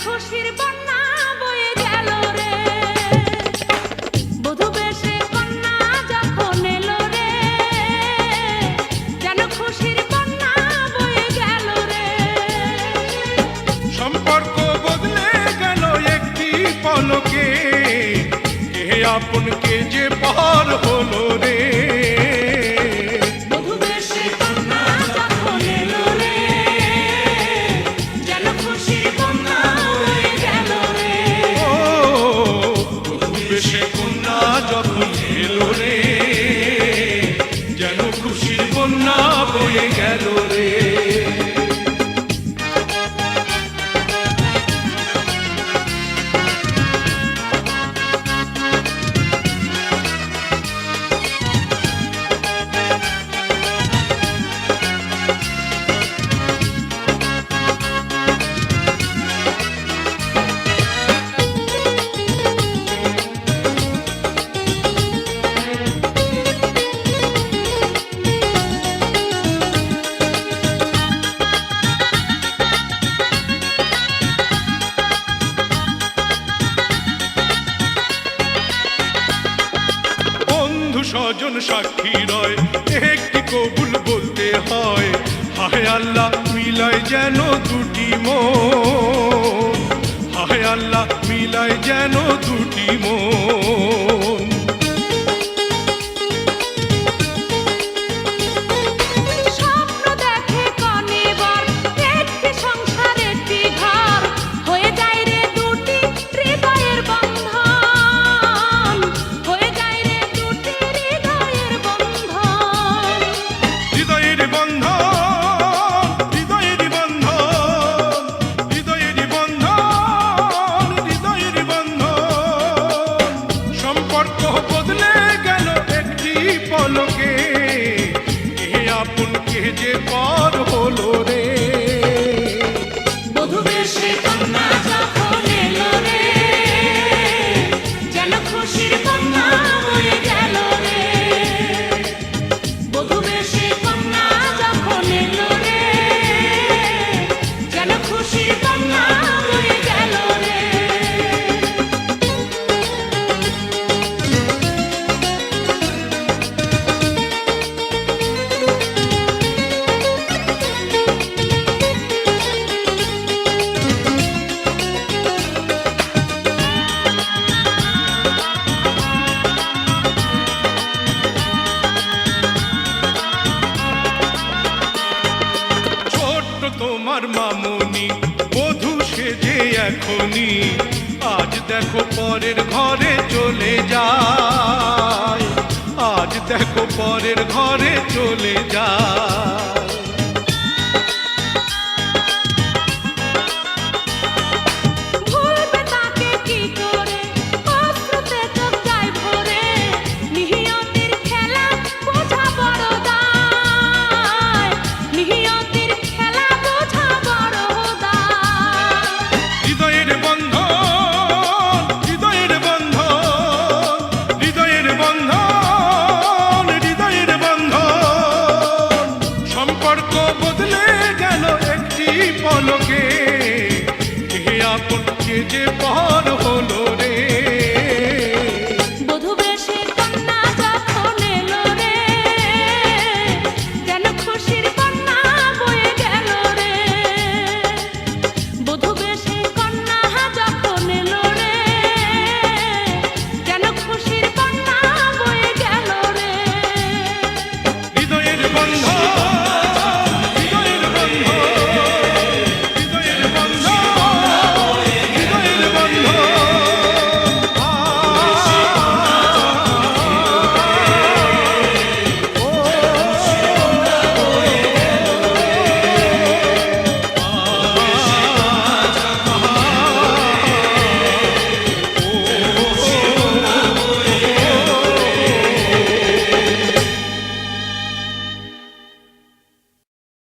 খুশির বন্যা বয়ে গেল রে, বধূ বেশে কন্যা যখন এলো রে, যেন খুশির বন্যা বয়ে গেল রে। সম্পর্ক বদলে গেল একটি পলকে, কে আপন কে যে পর হলো রে। বধূ বেশে কন্যা যখন এলো রে, যেন খুশির বন্যা বয়ে গেল রে। ও বধূ বেশে কন্যা যখন এলো রে, যেন খুশির বন্যা বয়ে গেল রে। স্বজন সাক্ষী রয়, একটি কবুল বলতে হয়। হায় আল্লাহ মিলায় যেন দুটি মন, হায় আল্লাহ মিলায় যেন দুটি মন। স্বপ্ন দেখে কনে বর, একটি সংসার একটি ঘর, হয়ে যায় রে দুটি হৃদয়ের বন্ধন, হয়ে যায় রে দুটি হৃদয়ের বন্ধন। হৃদয়ের বন্ধন, হৃদয়ের বন্ধন, হৃদয়ের বন্ধন, হৃদয়ের বন্ধন। সম্পর্ক বদলে গেল একটি পলকে, কে আপন কে যে পর হলো রে। বধূ বেশে কন্যা যখন এলো রে, যেন খুশির বন্যা বয়ে গেল রে। বধূ বেশে কন্যা যখন এলো রে, যেন খুশির বন্যা বয়ে গেল রে। ছোট্ট তোমার মামনি বধূ সেজে এখনি, আজ দেখো পরের ঘরে চলে যায়, আজ দেখো পরের ঘরে চলে যায়। ভুলবে তাকে কি করে, অশ্রুতে চোখ যায় ভরে, নিহিয়তির খেলা বোঝা বড় দায়, নিহিয়তির খেলা বোঝা বড় দায়। হৃদয়ের বন্ধন, হৃদয়ের বন্ধন, হৃদয়ের বন্ধন, হৃদয়ের বন্ধন। সম্পর্ক বদলে গেল একটি পলকে, কে আপন কে যে পর হলো রে।